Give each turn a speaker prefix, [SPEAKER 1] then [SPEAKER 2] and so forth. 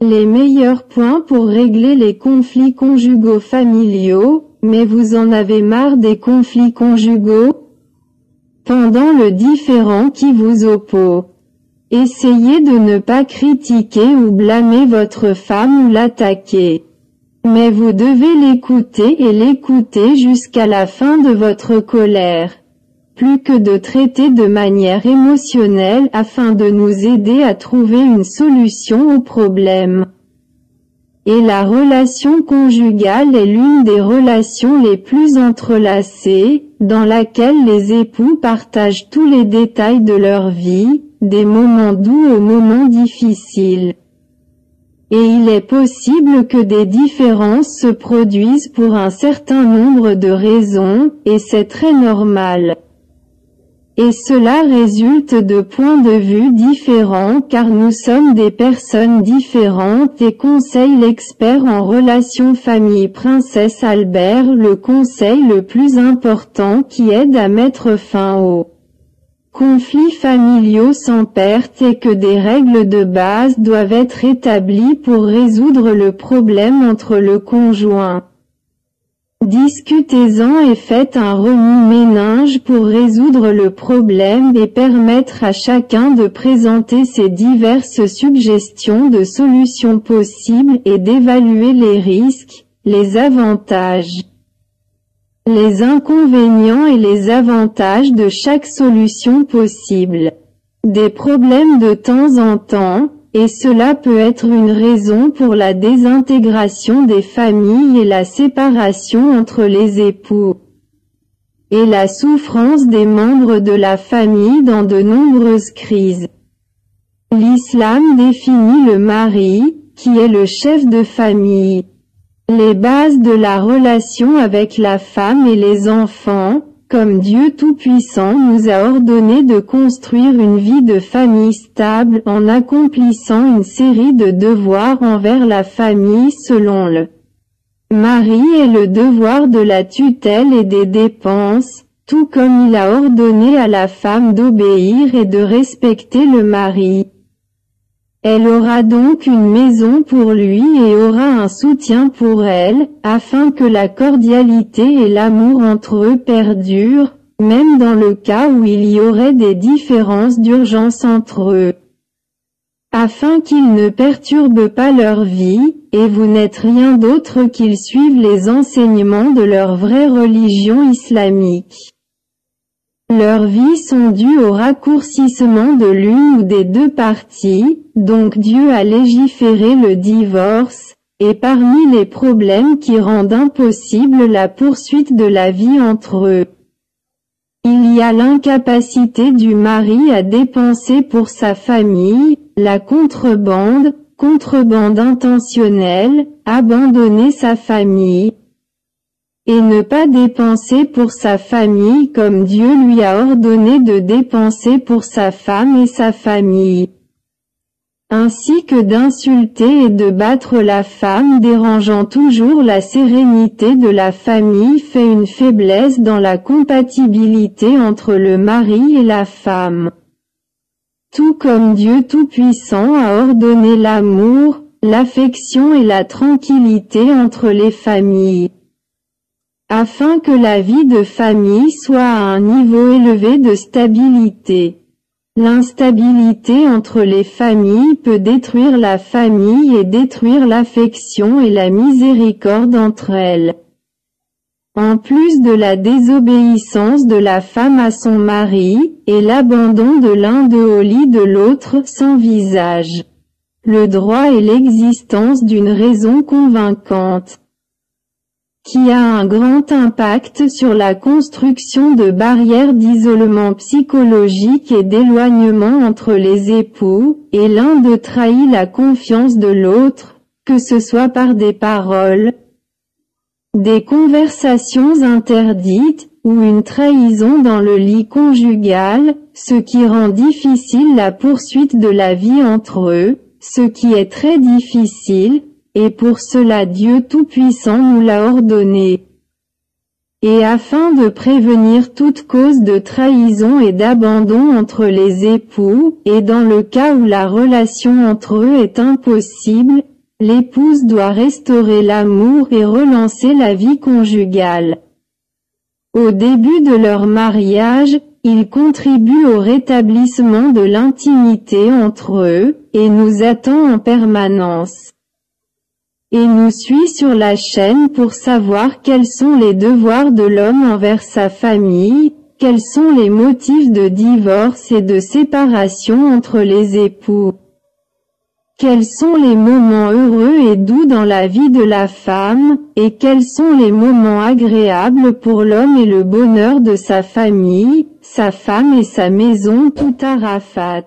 [SPEAKER 1] Les meilleurs points pour régler les conflits conjugaux familiaux, mais vous en avez marre des conflits conjugaux? Pendant le différend qui vous oppose, essayez de ne pas critiquer ou blâmer votre femme ou l'attaquer. Mais vous devez l'écouter et l'écouter jusqu'à la fin de votre colère. Plus que de traiter de manière émotionnelle afin de nous aider à trouver une solution au problème. Et la relation conjugale est l'une des relations les plus entrelacées, dans laquelle les époux partagent tous les détails de leur vie, des moments doux aux moments difficiles. Et il est possible que des différences se produisent pour un certain nombre de raisons, et c'est très normal. Et cela résulte de points de vue différents car nous sommes des personnes différentes et conseille l'expert en relations famille Princesse Albert le conseil le plus important qui aide à mettre fin aux conflits familiaux sans perte et que des règles de base doivent être établies pour résoudre le problème entre le conjoint. Discutez-en et faites un remue-ménage pour résoudre le problème et permettre à chacun de présenter ses diverses suggestions de solutions possibles et d'évaluer les risques, les avantages, les inconvénients et les avantages de chaque solution possible. Des problèmes de temps en temps, et cela peut être une raison pour la désintégration des familles et la séparation entre les époux. Et la souffrance des membres de la famille dans de nombreuses crises. L'islam définit le mari, qui est le chef de famille. Les bases de la relation avec la femme et les enfants, comme Dieu Tout-Puissant nous a ordonné de construire une vie de famille stable en accomplissant une série de devoirs envers la famille selon le mari et le devoir de la tutelle et des dépenses, tout comme il a ordonné à la femme d'obéir et de respecter le mari. Elle aura donc une maison pour lui et aura un soutien pour elle, afin que la cordialité et l'amour entre eux perdurent, même dans le cas où il y aurait des différences d'urgence entre eux. Afin qu'ils ne perturbent pas leur vie, et vous n'êtes rien d'autre qu'ils suivent les enseignements de leur vraie religion islamique. Leurs vies sont dues au raccourcissement de l'une ou des deux parties, donc Dieu a légiféré le divorce, et parmi les problèmes qui rendent impossible la poursuite de la vie entre eux, il y a l'incapacité du mari à dépenser pour sa famille, la contrebande intentionnelle, abandonner sa famille, et ne pas dépenser pour sa famille comme Dieu lui a ordonné de dépenser pour sa femme et sa famille. Ainsi que d'insulter et de battre la femme dérangeant toujours la sérénité de la famille fait une faiblesse dans la compatibilité entre le mari et la femme. Tout comme Dieu Tout-Puissant a ordonné l'amour, l'affection et la tranquillité entre les familles. Afin que la vie de famille soit à un niveau élevé de stabilité. L'instabilité entre les familles peut détruire la famille et détruire l'affection et la miséricorde entre elles. En plus de la désobéissance de la femme à son mari, et l'abandon de l'un d'eux au lit de l'autre sans visage. Le droit et l'existence d'une raison convaincante qui a un grand impact sur la construction de barrières d'isolement psychologique et d'éloignement entre les époux, et l'un d'eux trahit la confiance de l'autre, que ce soit par des paroles, des conversations interdites, ou une trahison dans le lit conjugal, ce qui rend difficile la poursuite de la vie entre eux, ce qui est très difficile, et pour cela Dieu Tout-Puissant nous l'a ordonné. Et afin de prévenir toute cause de trahison et d'abandon entre les époux, et dans le cas où la relation entre eux est impossible, l'épouse doit restaurer l'amour et relancer la vie conjugale. Au début de leur mariage, il contribue au rétablissement de l'intimité entre eux, et nous attend en permanence. Et nous suit sur la chaîne pour savoir quels sont les devoirs de l'homme envers sa famille, quels sont les motifs de divorce et de séparation entre les époux. Quels sont les moments heureux et doux dans la vie de la femme, et quels sont les moments agréables pour l'homme et le bonheur de sa famille, sa femme et sa maison tout Arafat.